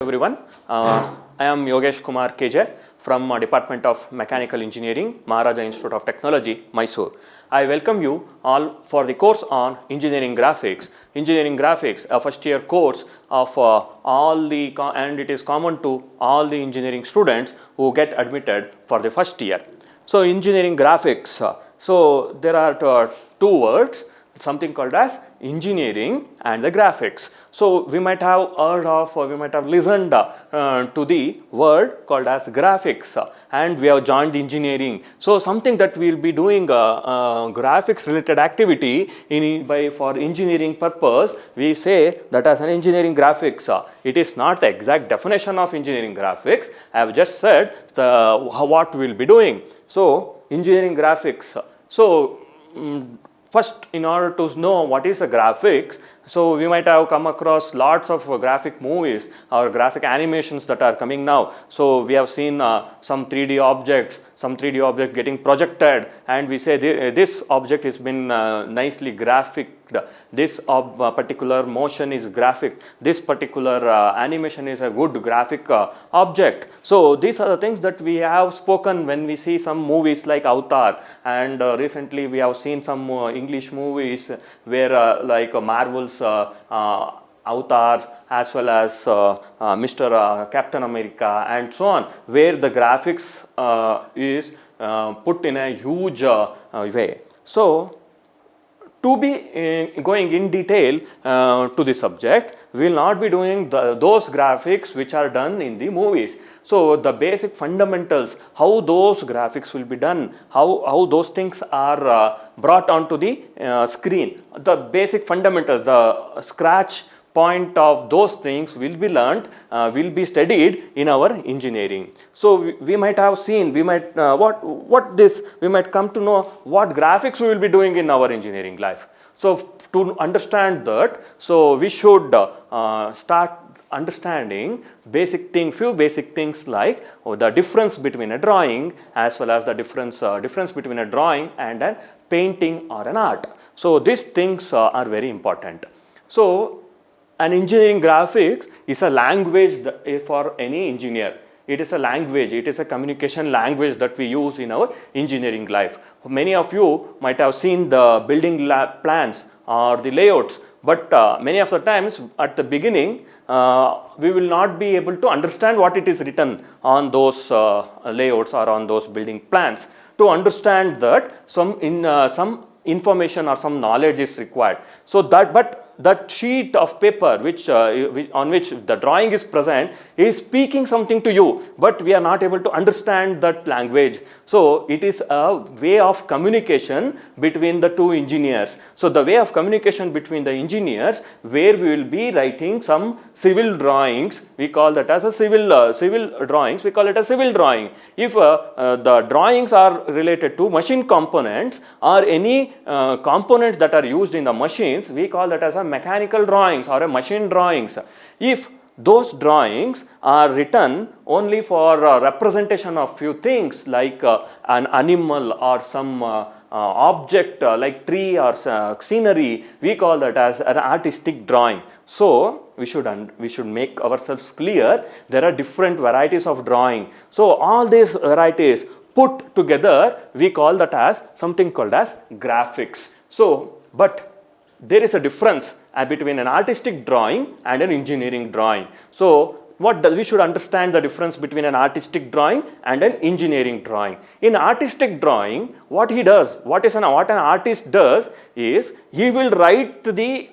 everyone. I am Yogesh Kumar KJ from Department of Mechanical Engineering, Maharaja Institute of Technology, Mysore. I welcome you all for the course on Engineering Graphics. Engineering Graphics, a first year course of and it is common to all the engineering students who get admitted for the first year. So Engineering Graphics, so there are two words, something called as engineering and the graphics. So we might have heard of or we might have listened to the word called as graphics and we have joined engineering. So something that we will be doing graphics related activity for engineering purpose, we say that as an engineering graphics. It is not the exact definition of engineering graphics. I have just said what we will be doing. So engineering graphics. So first, in order to know what is a graphics, so we might have come across lots of graphic movies or graphic animations that are coming now. So we have seen some 3D objects, getting projected, and we say this object has been nicely graphic. This particular motion is graphic. This particular animation is a good graphic object. So these are the things that we have spoken when we see some movies like Avatar, and recently we have seen some English movies where like Marvel's Avatar as well as Mr. Captain America and so on, where the graphics is put in a huge way. So to be going in detail to the subject, we will not be doing those graphics which are done in the movies. So the basic fundamentals, how those graphics will be done, how those things are brought onto the screen, the basic fundamentals, the scratch point of those things will be learned, will be studied in our engineering. So we might have seen, we might we might come to know what graphics we will be doing in our engineering life. So to understand that, so we should start understanding few basic things like the difference between a drawing as well as the difference between a drawing and a painting or an art. So these things are very important. So an engineering graphics is a language for any engineer. It is a language, it is a communication language that we use in our engineering life. Many of you might have seen the building plans or the layouts, but many of the times at the beginning we will not be able to understand what it is written on those layouts or on those building plans. To understand that some information or some knowledge is required. So that sheet of paper on which the drawing is present is speaking something to you, but we are not able to understand that language. So it is a way of communication between the two engineers. So the way of communication between the engineers, where we will be writing some civil drawings, we call that as a civil drawings, we call it a civil drawing. If the drawings are related to machine components or any components that are used in the machines, we call that as a mechanical drawings or a machine drawings. If those drawings are written only for representation of few things like an animal or some object like tree or scenery, we call that as an artistic drawing. So we should make ourselves clear there are different varieties of drawing. So all these varieties put together, we call that as something called as graphics. So but there is a difference between an artistic drawing and an engineering drawing. So we should understand the difference between an artistic drawing and an engineering drawing. In artistic drawing, what an artist does is he will write the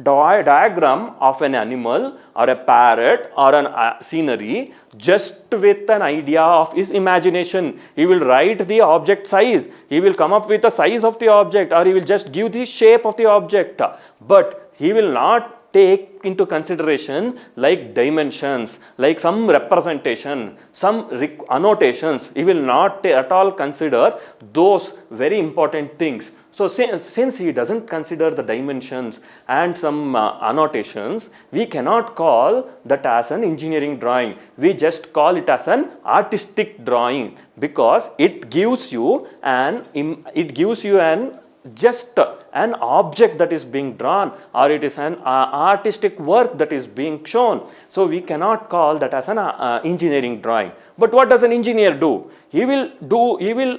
diagram of an animal or a parrot or a scenery just with an idea of his imagination. He will write the object size, he will come up with the size of the object, or he will just give the shape of the object, but he will not take into consideration like dimensions, like some representation, some annotations. He will not at all consider those very important things. So since he doesn't consider the dimensions and some annotations, we cannot call that as an engineering drawing. We just call it as an artistic drawing because it gives you an just an object that is being drawn, or it is an artistic work that is being shown. So we cannot call that as an engineering drawing. But what does an engineer do? He will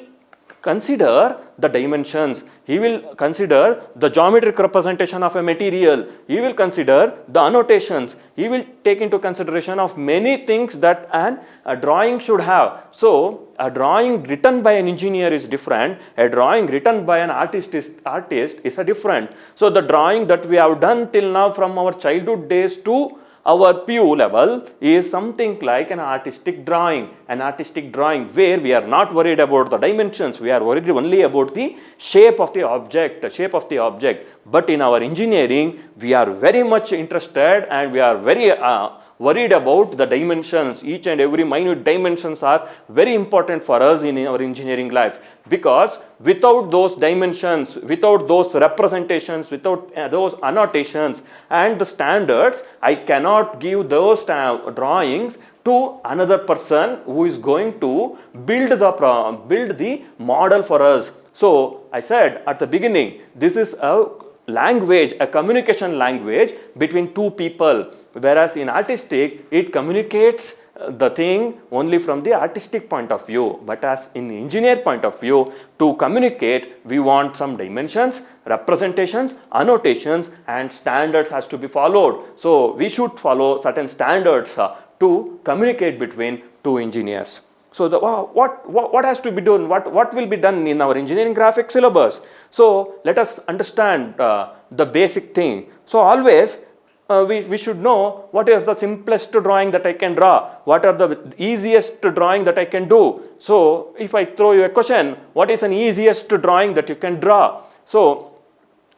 consider the dimensions, he will consider the geometric representation of a material, he will consider the annotations, he will take into consideration of many things that a drawing should have. So a drawing written by an engineer is different, a drawing written by an artist is a different. So the drawing that we have done till now from our childhood days to our PU level is something like an artistic drawing where we are not worried about the dimensions, we are worried only about the shape of the object, But in our engineering, we are very much interested and we are very worried about the dimensions. Each and every minute dimensions are very important for us in our engineering life, because without those dimensions, without those representations, without those annotations and the standards, I cannot give those drawings to another person who is going to build the model for us. So I said at the beginning, this is a language, a communication language between two people, whereas in artistic it communicates the thing only from the artistic point of view, but as in the engineer point of view, to communicate we want some dimensions, representations, annotations and standards has to be followed. So we should follow certain standards to communicate between two engineers. So what has to be done? What will be done in our engineering graphics syllabus? So let us understand the basic thing. So always we should know what is the simplest drawing that I can draw, what are the easiest drawing that I can do. So if I throw you a question, what is an easiest drawing that you can draw? So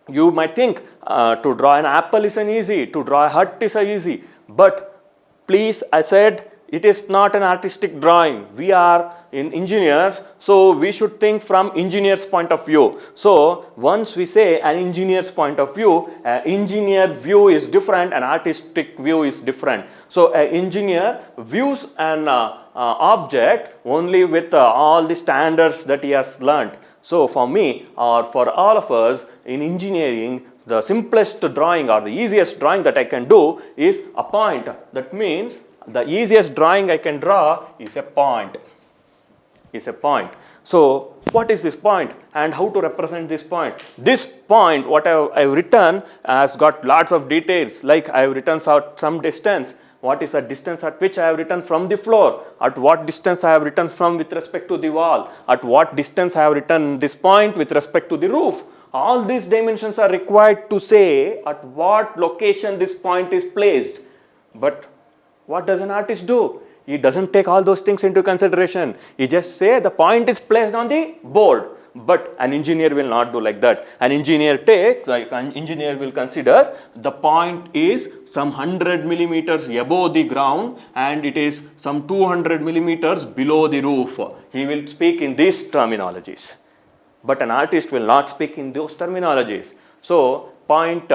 you might think to draw an apple is an easy, to draw a hut is easy, but please, I said, it is not an artistic drawing. We are in engineers, so we should think from engineer's point of view. So once we say an engineer's point of view, an engineer view is different, an artistic view is different. So an engineer views an object only with all the standards that he has learnt. So for me or for all of us in engineering, the simplest drawing or the easiest drawing that I can do is a point. That means the easiest drawing I can draw is a point. So what is this point and how to represent this point? This point, what I've written, has got lots of details, like I have written out some distance. What is the distance at which I have written from the floor? At what distance I have written from with respect to the wall? At what distance I have written this point with respect to the roof? All these dimensions are required to say at what location this point is placed. But what does an artist do? He doesn't take all those things into consideration. He just say the point is placed on the board. But an engineer will not do like that. An engineer will consider the point is some 100 millimeters above the ground and it is some 200 millimeters below the roof. He will speak in these terminologies. But an artist will not speak in those terminologies. So point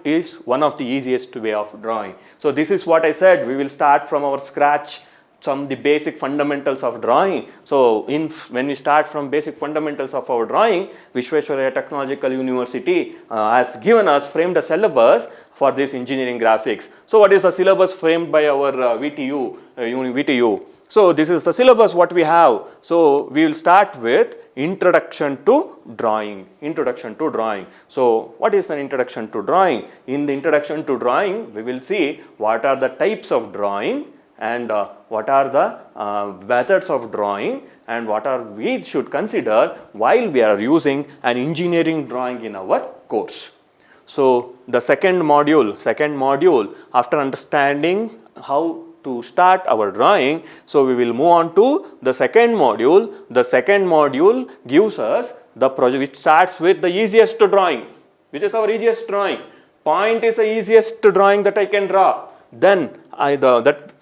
is one of the easiest way of drawing. So this is what I said, we will start from our scratch, some the basic fundamentals of drawing. So when we start from basic fundamentals of our drawing, Visvesvaraya Technological University has framed a syllabus for this engineering graphics. So what is the syllabus framed by our VTU? So this is the syllabus what we have. So we will start with introduction to drawing. So what is an introduction to drawing? In the introduction to drawing, we will see what are the types of drawing and what are the methods of drawing and what are we should consider while we are using an engineering drawing in our course. So the second module after understanding how to start our drawing, so we will move on to the second module. The second module gives us the project which starts with the easiest drawing. Which is our easiest drawing? Point is the easiest drawing that I can draw. Then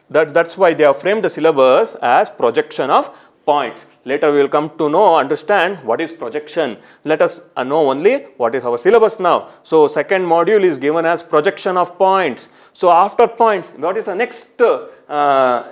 that's why they have framed the syllabus as projection of points. Later we will come to understand what is projection. Let us know only what is our syllabus now. So second module is given as projection of points. So after points, what is the next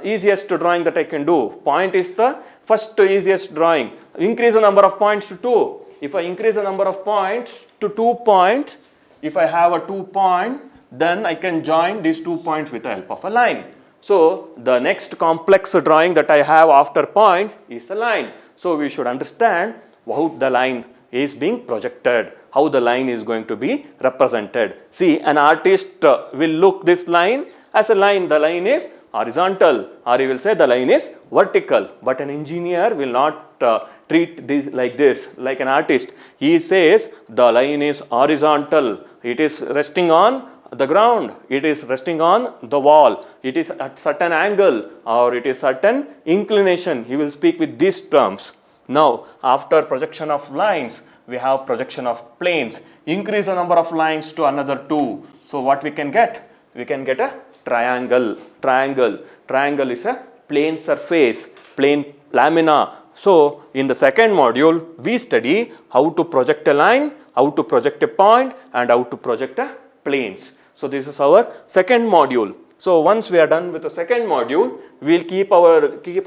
easiest drawing that I can do? Point is the first easiest drawing. Increase the number of points to 2. if I increase the number of points to 2 points, if I have a 2 point, then I can join these 2 points with the help of a line. So the next complex drawing that I have after points is a line. So we should understand how the line is being projected, how the line is going to be represented. See, an artist will look this line as a line. The line is horizontal, or he will say the line is vertical, but an engineer will not treat this like this. Like an artist, he says the line is horizontal, it is resting on the ground, it is resting on the wall, it is at certain angle, or it is certain inclination. He will speak with these terms. Now, after projection of lines, we have projection of planes. Increase the number of lines to another 2. So what we can get? We can get a triangle. Triangle is a plane surface, plane lamina. So in the second module, we study how to project a line, how to project a point, and how to project a planes. So this is our second module. So once we are done with the second module, we will keep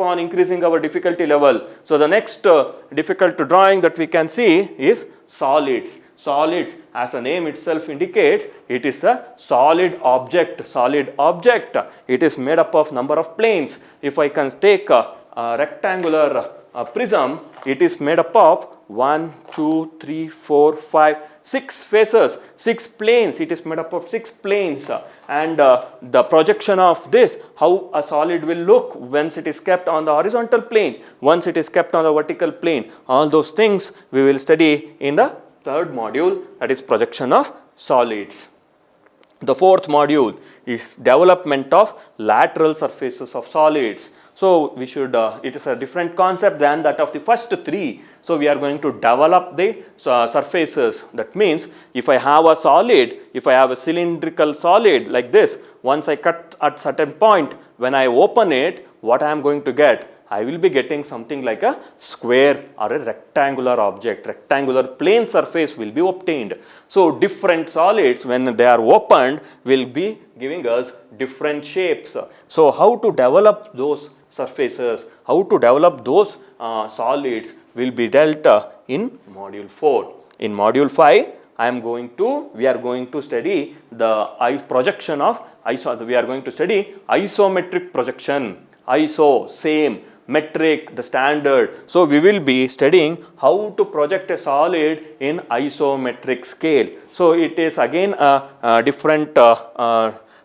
on increasing our difficulty level. So the next difficult drawing that we can see is solids. Solids, as the name itself indicates, it is a solid object. It is made up of number of planes. If I can take a rectangular prism, it is made up of 1, 2, 3, 4, 5, 6 faces, 6 planes. It is made up of 6 planes, and the projection of this, how a solid will look once it is kept on the horizontal plane, once it is kept on the vertical plane, all those things we will study in the third module, that is projection of solids. The fourth module is development of lateral surfaces of solids. So we should, it is a different concept than that of the first 3. So we are going to develop the surfaces. That means if I have a solid, if I have a cylindrical solid like this, once I cut at certain point, when I open it, what I am going to get? I will be getting something like a square or a rectangular object. Rectangular plane surface will be obtained. So different solids, when they are opened, will be giving us different shapes. So how to develop those surfaces, how to develop those solids will be dealt in module 4. In module 5, we are going to study the projection of we are going to study isometric projection. Iso, same, metric, the standard. So we will be studying how to project a solid in isometric scale. So it is again a different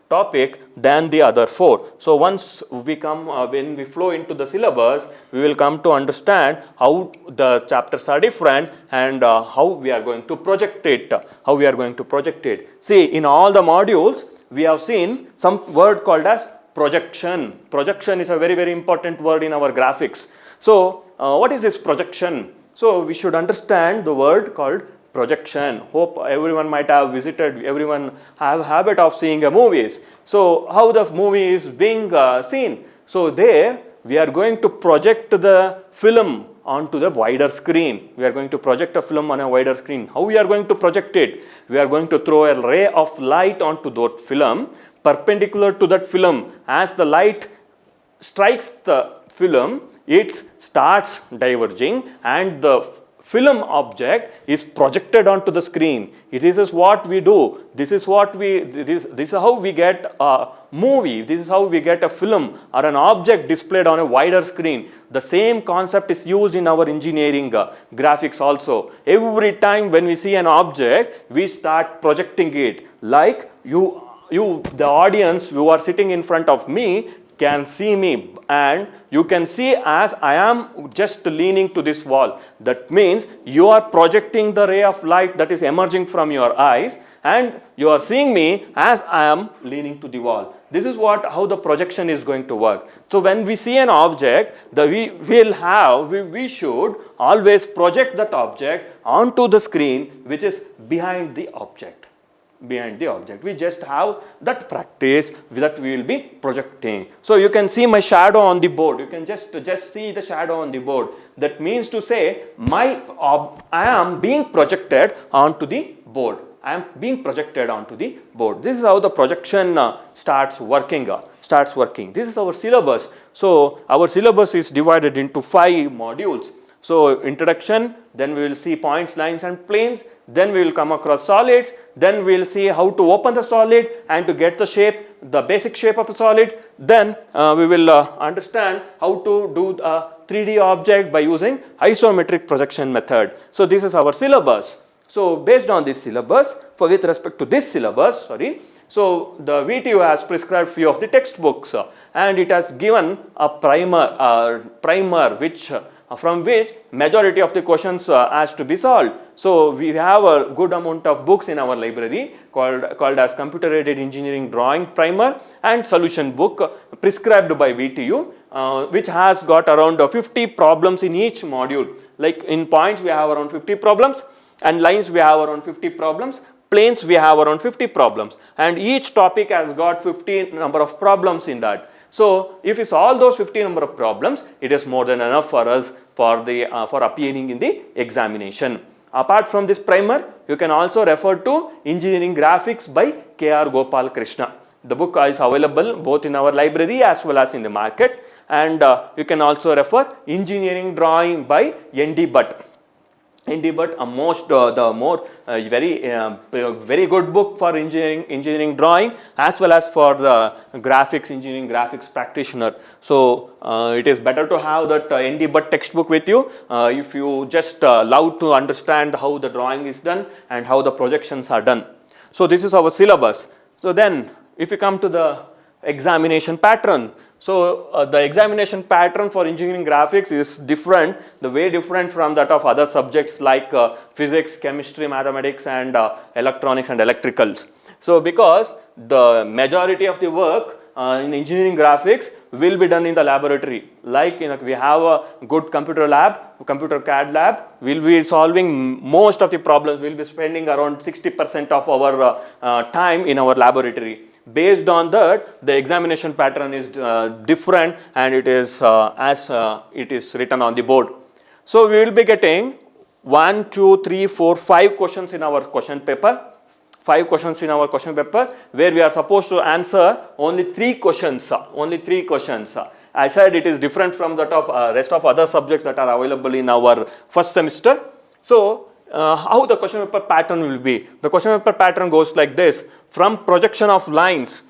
topic than the other 4. So once we come, when we flow into the syllabus, we will come to understand how the chapters are different and how we are going to project it. See, in all the modules, we have seen some word called as projection. Projection is a very, very important word in our graphics. So what is this projection? So we should understand the word called projection. Hope everyone might have visited, everyone have habit of seeing a movies. So how the movie is being seen? So there we are going to project the film onto the wider screen. We are going to project a film on a wider screen. How we are going to project it? We are going to throw a ray of light onto that film, perpendicular to that film. As the light strikes the film, it starts diverging and the film object is projected onto the screen. This is what we do. This is how we get a movie. This is how we get a film or an object displayed on a wider screen. The same concept is used in our engineering graphics also. Every time when we see an object, we start projecting it. Like you, the audience who are sitting in front of me can see me, and you can see as I am just leaning to this wall. That means you are projecting the ray of light that is emerging from your eyes, and you are seeing me as I am leaning to the wall. This is how the projection is going to work. So when we see an object, we should always project that object onto the screen which is behind the object. We just have that practice that we will be projecting. So you can see my shadow on the board. You can just see the shadow on the board. That means to say I am being projected onto the board. This is how the projection starts working. This is our syllabus. So our syllabus is divided into 5 modules. So introduction, then we will see points, lines and planes, then we will come across solids, then we will see how to open the solid and to get the shape, the basic shape of the solid, then we will understand how to do a 3D object by using isometric projection method. So this is our syllabus. So based on this syllabus, with respect to this syllabus, so the VTU has prescribed few of the textbooks and it has given a primer which from which majority of the questions has to be solved. So we have a good amount of books in our library called as Computer Aided Engineering Drawing Primer and Solution Book prescribed by VTU, which has got around 50 problems in each module. Like in points we have around 50 problems, and lines we have around 50 problems, planes we have around 50 problems, and each topic has got 50 number of problems in that. So if we solve those 50 number of problems, it is more than enough for us for appearing in the examination. Apart from this primer, you can also refer to Engineering Graphics by K.R. Gopal Krishna. The book is available both in our library as well as in the market, and you can also refer Engineering Drawing by N.D. Bhatt. N.D. Bhatt, very good book for engineering drawing as well as for the engineering graphics practitioner. So it is better to have that N.D. Bhatt textbook with you if you just love to understand how the drawing is done and how the projections are done. So this is our syllabus. So then if you come to the examination pattern. So the examination pattern for engineering graphics is different, way different from that of other subjects like physics, chemistry, mathematics and electronics and electricals. So because the majority of the work in engineering graphics will be done in the laboratory. Like we have a good computer lab, computer CAD lab, we'll be solving most of the problems, we'll be spending around 60% of our time in our laboratory. Based on that, the examination pattern is different and it is as it is written on the board. So we will be getting 1, 2, 3, 4, 5 questions in our question paper. 5 questions in our question paper where we are supposed to answer only 3 questions. I said it is different from that of rest of other subjects that are available in our first semester. So how the question paper pattern will be? The question paper pattern goes like this. From projection of lines,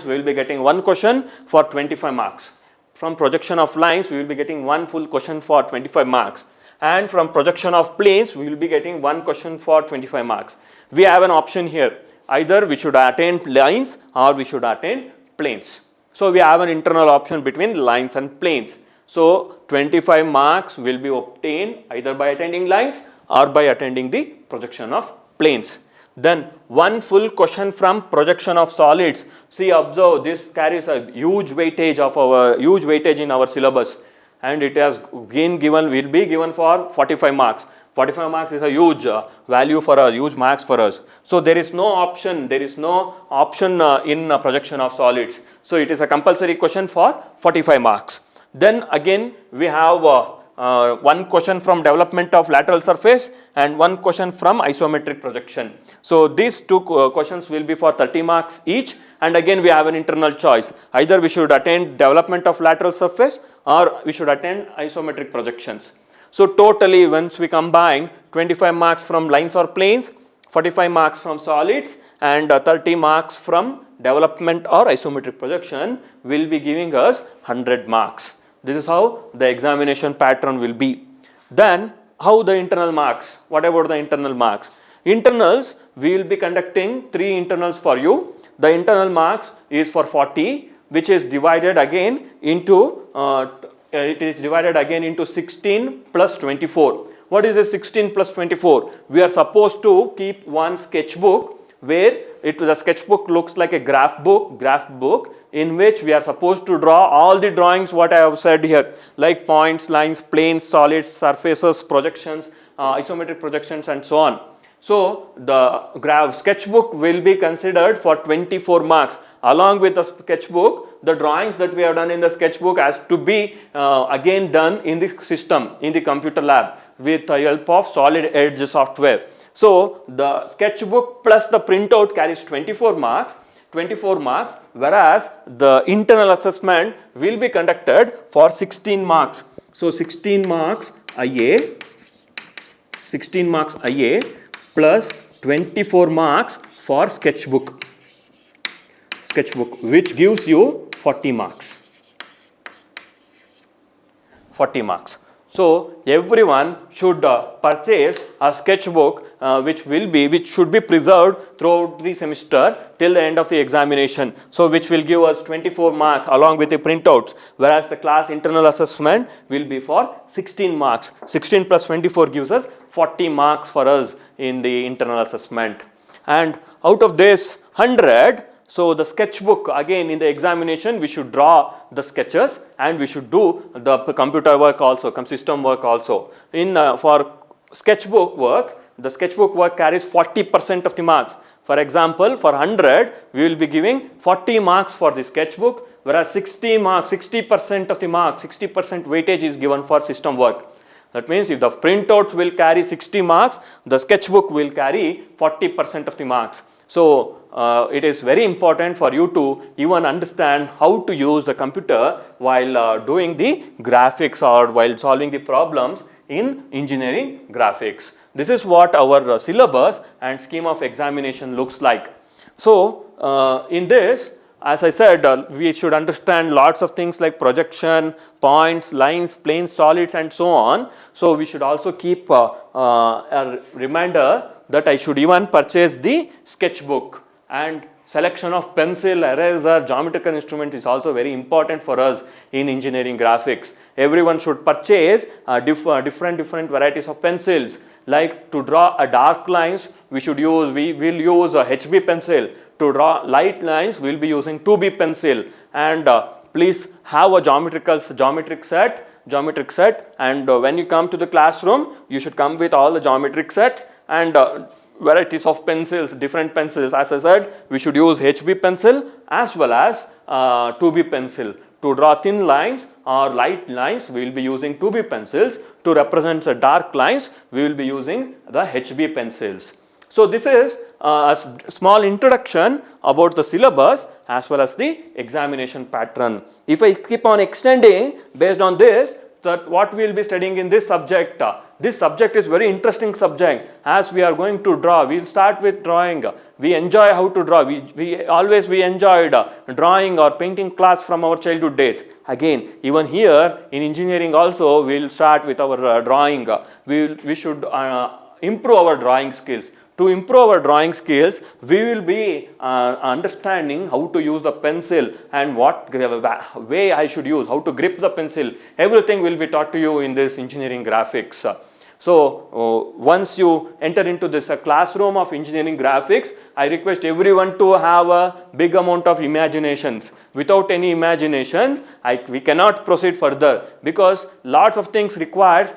we will be getting 1 question for 25 marks. From projection of lines, we will be getting 1 full question for 25 marks. And from projection of planes, we will be getting 1 question for 25 marks. We have an option here. Either we should attain lines or we should attain planes. So we have an internal option between lines and planes. So 25 marks will be obtained either by attending lines or by attending the projection of planes. Then 1 full question from projection of solids. See, observe, this carries a huge weightage in our syllabus, and it has will be given for 45 marks. 45 marks is a huge value for us, huge marks for us. So there is no option in projection of solids. So it is a compulsory question for 45 marks. Then again we have 1 question from development of lateral surface and 1 question from isometric projection. So these 2 questions will be for 30 marks each, and again we have an internal choice. Either we should attend development of lateral surface or we should attend isometric projections. So totally once we combine 25 marks from lines or planes, 45 marks from solids and 30 marks from development or isometric projection will be giving us 100 marks. This is how the examination pattern will be. Then how the internal marks? What about the internal marks? Internals, we will be conducting 3 internals for you. The internal marks is for 40, which is divided again into 16 plus 24. What is a 16 plus 24? We are supposed to keep 1 sketchbook where the sketchbook looks like a graph book in which we are supposed to draw all the drawings what I have said here, like points, lines, planes, solids, surfaces, projections, isometric projections and so on. So the sketchbook will be considered for 24 marks. Along with the sketchbook, the drawings that we have done in the sketchbook has to be again done in the system, in the computer lab with the help of Solid Edge software. So the sketchbook plus the printout carries 24 marks, whereas the internal assessment will be conducted for 16 marks. So 16 marks IA, 16 marks IA plus 24 marks for sketchbook, which gives you 40 marks. 40 marks. So everyone should purchase a sketchbook which should be preserved throughout the semester till the end of the examination. So which will give us 24 marks along with the printouts, whereas the class internal assessment will be for 16 marks. 16 plus 24 gives us 40 marks for us in the internal assessment. And out of this 100, so the sketchbook, again in the examination we should draw the sketches and we should do the computer work also, system work also. For sketchbook work, the sketchbook work carries 40% of the marks. For example, for 100 we will be giving 40 marks for the sketchbook, whereas 60 marks, 60% of the marks, 60% weightage is given for system work. That means if the printouts will carry 60 marks, the sketchbook will carry 40% of the marks. So it is very important for you to even understand how to use the computer while doing the graphics or while solving the problems in engineering graphics. This is what our syllabus and scheme of examination looks like. So in this, as I said, we should understand lots of things like projection, points, lines, planes, solids and so on. So we should also keep a reminder that I should even purchase the sketchbook, and selection of pencil, eraser, geometrical instrument is also very important for us in engineering graphics. Everyone should purchase different varieties of pencils. Like to draw a dark lines, we will use a HB pencil. To draw light lines, we will be using 2B pencil. And please have a geometric set, and when you come to the classroom, you should come with all the geometric sets and varieties of pencils, different pencils. As I said, we should use HB pencil as well as 2B pencil. To draw thin lines or light lines, we will be using 2B pencils. To represent the dark lines, we will be using the HB pencils. So this is a small introduction about the syllabus as well as the examination pattern. If I keep on extending based on this, that what we will be studying in this subject. This subject is very interesting subject, as we are going to draw. We will start with drawing. We enjoy how to draw. We enjoyed drawing or painting class from our childhood days. Again, even here in engineering also, we will start with our drawing. We should improve our drawing skills. To improve our drawing skills, we will be understanding how to use the pencil and what way I should use, how to grip the pencil. Everything will be taught to you in this engineering graphics. So once you enter into this classroom of engineering graphics, I request everyone to have a big amount of imaginations. Without any imagination, we cannot proceed further, because lots of things requires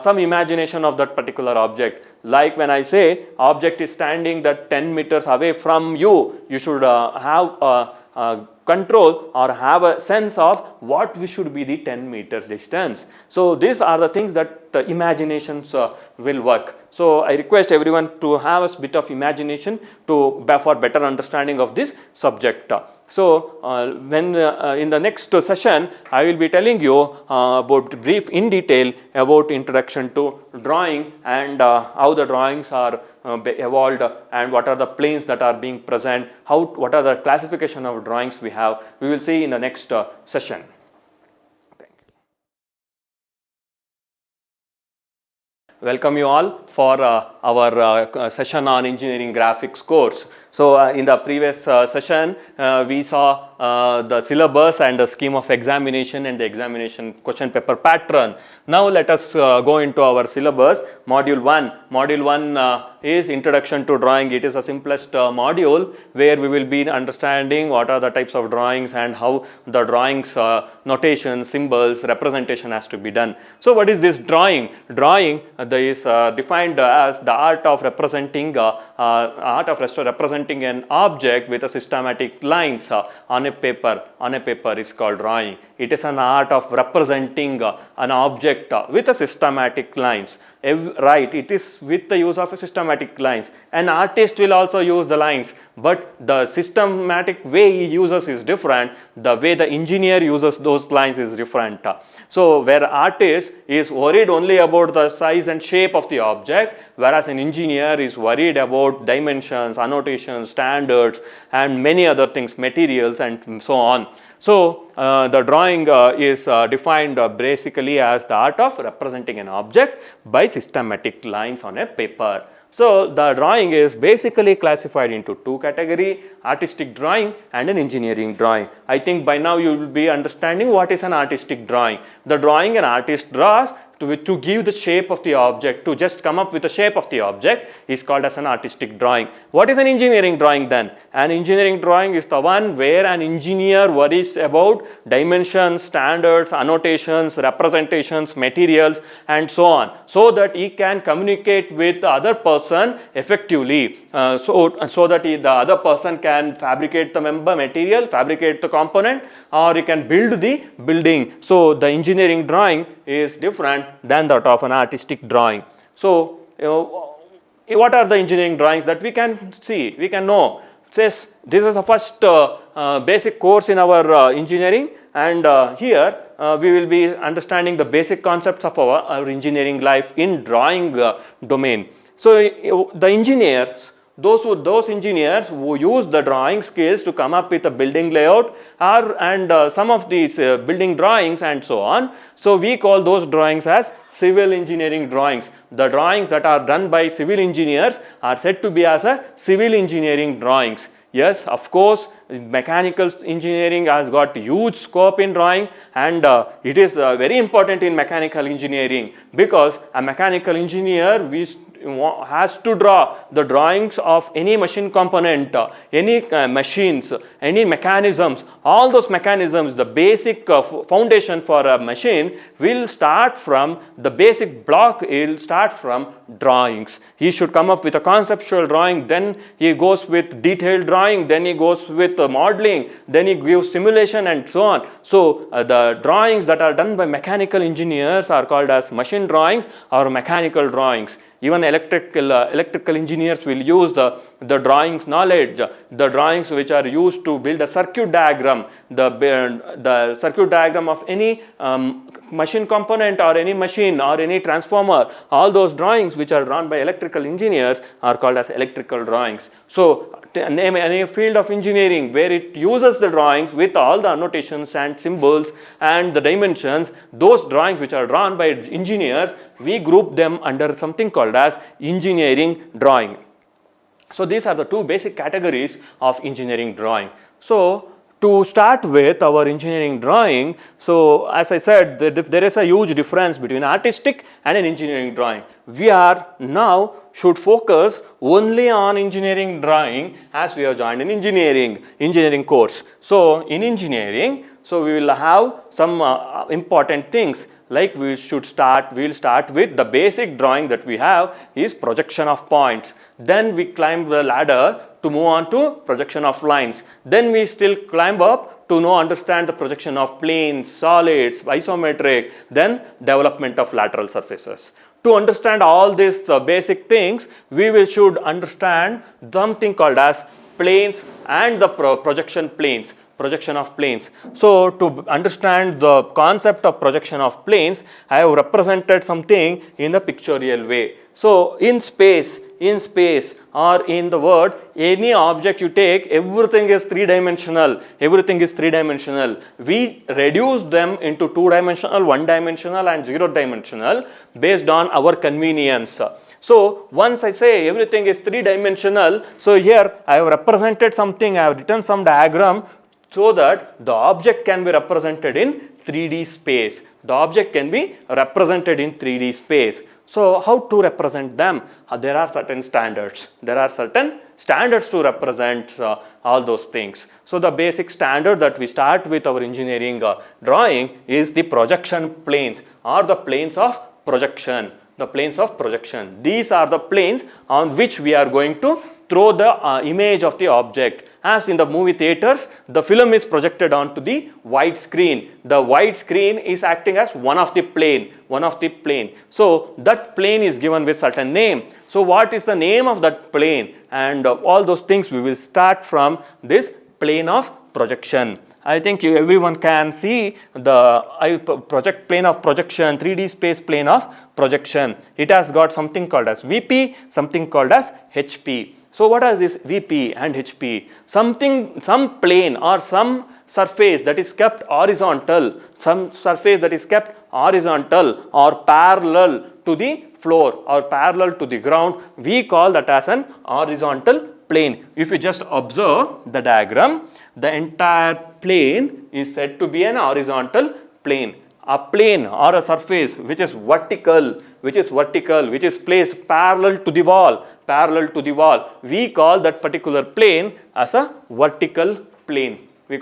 some imagination of that particular object. Like when I say object is standing that 10 meters away from you, you should have control or have a sense of what we should be the 10 meters distance. So these are the things that imaginations will work. So I request everyone to have a bit of imagination for better understanding of this subject. So when in the next session, I will be telling you about brief in detail about introduction to drawing and how the drawings are evolved and what are the planes that are being present, what are the classification of drawings we have. We will see in the next session. Welcome you all for our session on engineering graphics course. So in the previous session, we saw the syllabus and the scheme of examination and the examination question paper pattern. Now let us go into our syllabus, module 1. Module 1 is introduction to drawing. It is the simplest module where we will be understanding what are the types of drawings and how the drawings notation, symbols, representation has to be done. So what is this drawing? Drawing is defined as the art of representing an object with a systematic lines on a paper is called drawing. It is an art of representing an object with a systematic lines. right, it is with the use of a systematic lines. An artist will also use the lines, but the systematic way he uses is different. The way the engineer uses those lines is different. So where artist is worried only about the size and shape of the object, whereas an engineer is worried about dimensions, annotations, standards, and many other things, materials, and so on. So the drawing is defined basically as the art of representing an object by systematic lines on a paper. So the drawing is basically classified into two categories: artistic drawing and an engineering drawing. I think by now you will be understanding what is an artistic drawing. The drawing an artist draws to give the shape of the object, to just come up with the shape of the object, is called as an artistic drawing. What is an engineering drawing then? An engineering drawing is the one where an engineer worries about dimensions, standards, annotations, representations, materials, and so on, so that he can communicate with the other person effectively, so that the other person can fabricate the material, fabricate the component, or he can build the building. So the engineering drawing is different than that of an artistic drawing. So what are the engineering drawings that we can see, we can know? Says this is the first basic course in our engineering, and here we will be understanding the basic concepts of our engineering life in drawing domain. So the engineers, those engineers who use the drawing skills to come up with a building layout and some of these building drawings and so on. So we call those drawings as civil engineering drawings. The drawings that are done by civil engineers are said to be as a civil engineering drawings. Yes, of course, mechanical engineering has got huge scope in drawing, and it is very important in mechanical engineering, because a mechanical engineer has to draw the drawings of any machine component, any machines, any mechanisms. All those mechanisms, the basic foundation for a machine will start from the basic block, it will start from drawings. He should come up with a conceptual drawing, then he goes with detailed drawing, then he goes with modeling, then he gives simulation, and so on. So the drawings that are done by mechanical engineers are called as machine drawings or mechanical drawings. Even electrical engineers will use the drawings knowledge, the drawings which are used to build a circuit diagram, the circuit diagram of any machine component or any machine or any transformer. All those drawings which are drawn by electrical engineers are called as electrical drawings. So name any field of engineering where it uses the drawings with all the annotations and symbols and the dimensions, those drawings which are drawn by engineers, we group them under something called as engineering drawing. So these are the two basic categories of engineering drawing. So to start with our engineering drawing, so as I said, there is a huge difference between artistic and an engineering drawing. We are now should focus only on engineering drawing as we have joined an engineering course. So in engineering, so we will have some important things, like we will start with the basic drawing that we have is projection of points. Then we climb the ladder to move on to projection of lines. Then we still climb up to understand the projection of planes, solids, isometric, then development of lateral surfaces. To understand all these basic things, we should understand something called as planes and the projection planes. Projection of planes. So to understand the concept of projection of planes, I have represented something in the pictorial way. So in space or in the world, any object you take, everything is three-dimensional. We reduce them into two-dimensional, one-dimensional and zero-dimensional based on our convenience. So once I say everything is three-dimensional, so here I have represented something, I have written some diagram so that the object can be represented in 3D space. The object can be represented in 3D space. So how to represent them? There are certain standards. To represent all those things. So the basic standard that we start with our engineering drawing is the projection planes or the planes of projection. These are the planes on which we are going to throw the image of the object. As in the movie theaters, the film is projected onto the wide screen. The wide screen is acting as one of the plane. So that plane is given with certain name. So what is the name of that plane? And all those things we will start from this plane of projection. I think everyone can see the project plane of projection, 3D space plane of projection. It has got something called as VP, something called as HP. So what are this VP and HP? Some plane or some surface that is kept horizontal, or parallel to the floor or parallel to the ground, we call that as an horizontal plane. If you just observe the diagram, the entire plane is said to be an horizontal plane. A plane or a surface which is vertical, which is placed parallel to the wall, we call that particular plane as a vertical plane. You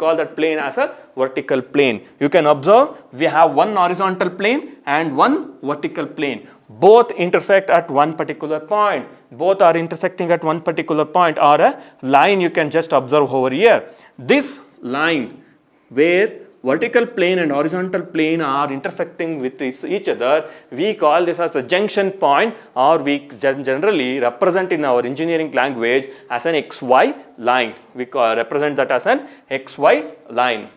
can observe we have one horizontal plane and one vertical plane. Both intersect at one particular point. Both are intersecting at one particular point, or a line you can just observe over here. This line where vertical plane and horizontal plane are intersecting with each other, we call this as a junction point, or we generally represent in our engineering language as an XY line. We represent that as an XY line.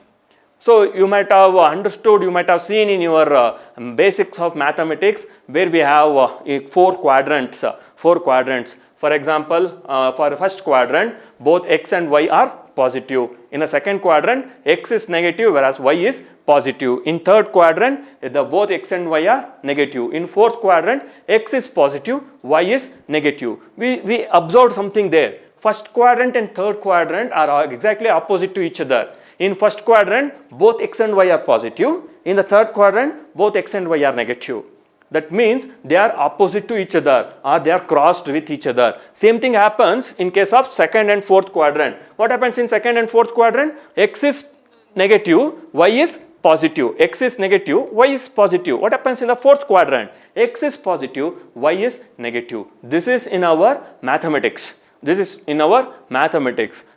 So you might have understood, you might have seen in your basics of mathematics where we have 4 quadrants. For example, for the first quadrant, both X and Y are positive. In the second quadrant, X is negative whereas Y is positive. In third quadrant, both X and Y are negative. In fourth quadrant, X is positive, Y is negative. We observed something there. First quadrant and third quadrant are exactly opposite to each other. In first quadrant, both X and Y are positive. In the third quadrant, both X and Y are negative. That means they are opposite to each other, or they are crossed with each other. Same thing happens in case of second and fourth quadrant. What happens in second and fourth quadrant? X is negative, Y is positive. X is negative, Y is positive. What happens in the fourth quadrant? X is positive, Y is negative. This is in our mathematics.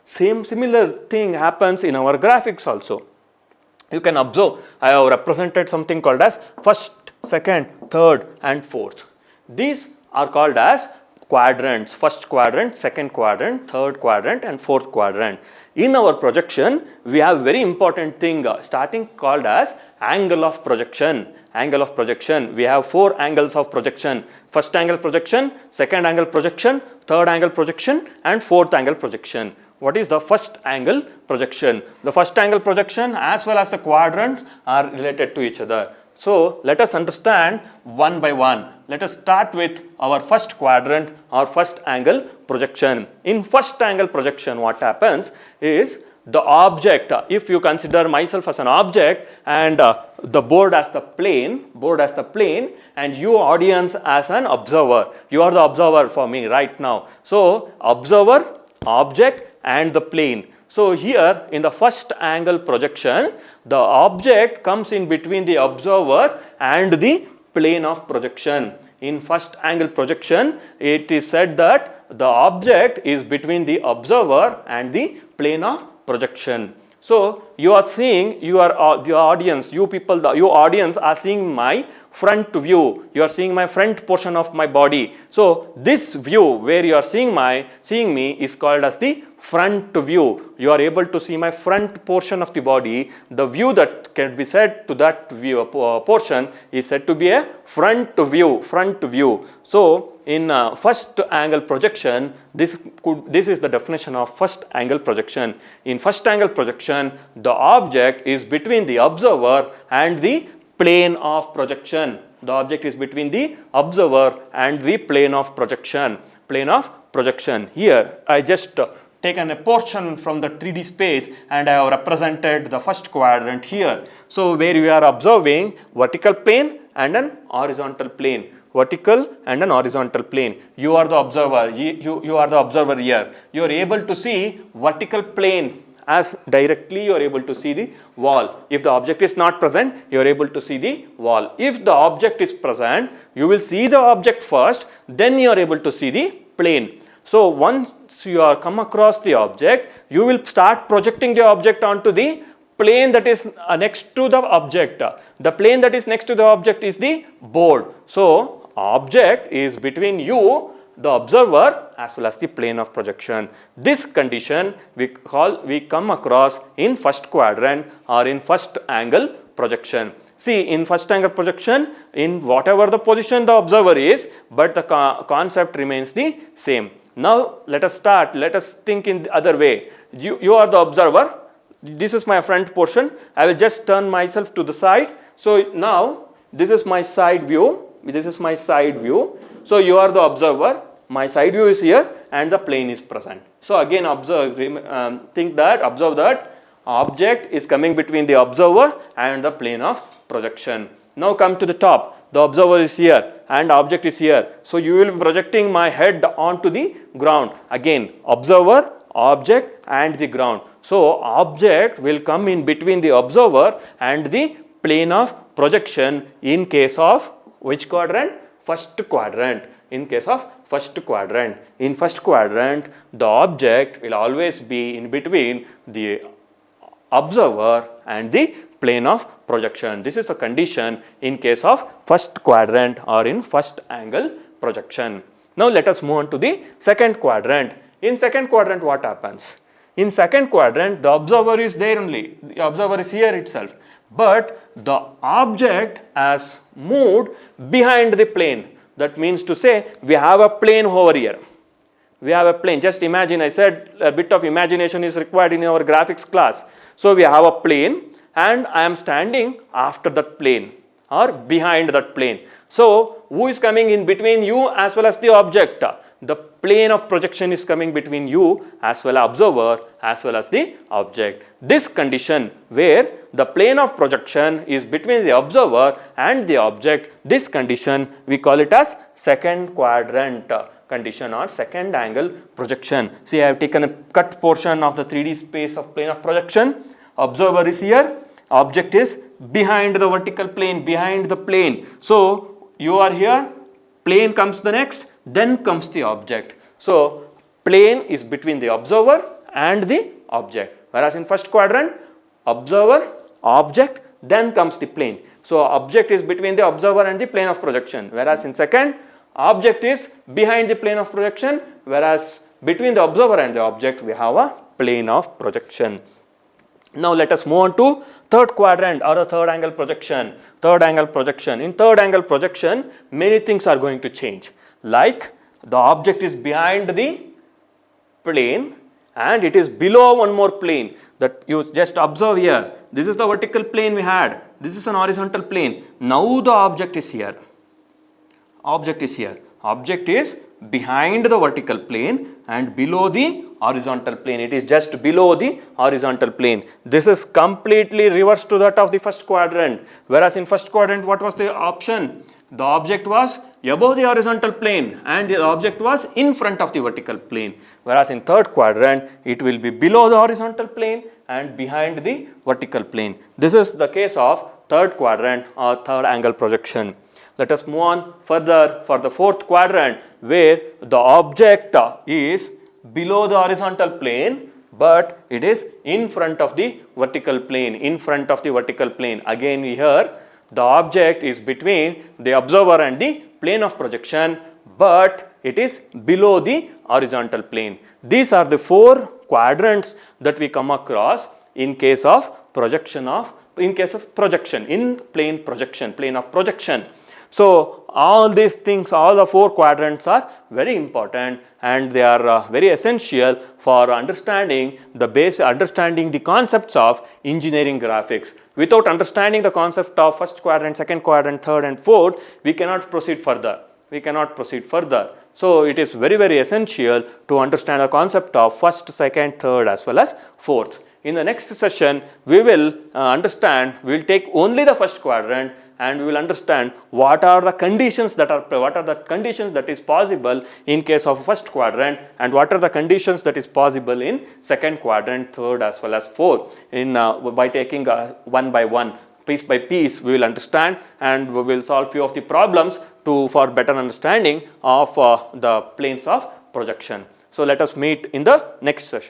Similar thing happens in our graphics also. You can observe I have represented something called as first, second, third and fourth. These are called as quadrants. First quadrant, second quadrant, third quadrant and fourth quadrant. In our projection, we have very important thing starting called as angle of projection. We have 4 angles of projection. First angle projection, second angle projection, third angle projection and fourth angle projection. What is the first angle projection? The first angle projection as well as the quadrants are related to each other. So let us understand one by one. Let us start with our first quadrant or first angle projection. In first angle projection, what happens is the object, if you consider myself as an object and the board as the plane and you audience as an observer. You are the observer for me right now. So observer, object and the plane. So here in the first angle projection, the object comes in between the observer and the plane of projection. In first angle projection, it is said that the object is between the observer and the plane of projection. So you are seeing, the audience, you audience are seeing my front view. You are seeing my front portion of my body. So this view where you are seeing me is called as the front view. You are able to see my front portion of the body. The view that can be said to that view portion is said to be a front view. So in first angle projection, this is the definition of first angle projection. In first angle projection, the object is between the observer and the plane of projection. The object is between the observer and the plane of projection. Here I just taken a portion from the 3D space and I have represented the first quadrant here. So where you are observing vertical plane and an horizontal plane. You are the observer. You are the observer here. You are able to see vertical plane as directly you are able to see the wall. If the object is not present, you are able to see the wall. If the object is present, you will see the object first, then you are able to see the plane. So once you are come across the object, you will start projecting the object onto the plane that is next to the object. The plane that is next to the object is the board. So object is between you, the observer, as well as the plane of projection. This condition we come across in first quadrant or in first angle projection. See, in first angle projection, in whatever the position the observer is, but the concept remains the same. Now let us think in the other way. You are the observer. This is my front portion. I will just turn myself to the side. So now this is my side view. So you are the observer. My side view is here and the plane is present. So again observe that object is coming between the observer and the plane of projection. Now come to the top. The observer is here and object is here. So you will be projecting my head onto the ground. Again, observer, object and the ground. So object will come in between the observer and the plane of projection in case of which quadrant? First quadrant. In case of first quadrant. In first quadrant, the object will always be in between the observer and the plane of projection. This is the condition in case of first quadrant or in first angle projection. Now let us move on to the second quadrant. In second quadrant, what happens? In second quadrant, the observer is there only. The observer is here itself. But the object has moved behind the plane. That means to say we have a plane over here. We have a plane. Just imagine, I said a bit of imagination is required in our graphics class. So we have a plane and I am standing after that plane or behind that plane. So who is coming in between you as well as the object? The plane of projection is coming between you as well as observer as well as the object. This condition where the plane of projection is between the observer and the object, this condition we call it as second quadrant condition or second angle projection. See, I have taken a cut portion of the 3D space of plane of projection. Observer is here, object is behind the vertical plane, behind the plane. So you are here, plane comes the next, then comes the object. So plane is between the observer and the object. Whereas in first quadrant, observer, object, then comes the plane. So object is between the observer and the plane of projection. Whereas in second, object is behind the plane of projection. Whereas between the observer and the object, we have a plane of projection. Now let us move on to third quadrant or a third angle projection. Third angle projection. In third angle projection, many things are going to change. Like the object is behind the plane and it is below one more plane that you just observe here. This is the vertical plane we had. This is an horizontal plane. Now the object is here. Object is here. Object is behind the vertical plane and below the horizontal plane. It is just below the horizontal plane. This is completely reverse to that of the first quadrant. Whereas in first quadrant, what was the option? The object was above the horizontal plane and the object was in front of the vertical plane. Whereas in third quadrant, it will be below the horizontal plane and behind the vertical plane. This is the case of third quadrant or third angle projection. Let us move on further for the fourth quadrant where the object is below the horizontal plane but it is in front of the vertical plane, in front of the vertical plane. Again here the object is between the observer and the plane of projection but it is below the horizontal plane. These are the four quadrants that we come across in case of projection in plane projection, plane of projection. So all these things, all the four quadrants are very important and they are very essential for understanding the concepts of engineering graphics. Without understanding the concept of first quadrant, second quadrant, third and fourth, we cannot proceed further. So it is very, very essential to understand the concept of first, second, third as well as fourth. In the next session, we will take only the first quadrant and we will understand what are the conditions that is possible in case of first quadrant and what are the conditions that is possible in second quadrant, third as well as fourth. By taking one by one, piece by piece, we will understand and we will solve few of the problems for better understanding of the planes of projection. So let us meet in the next session.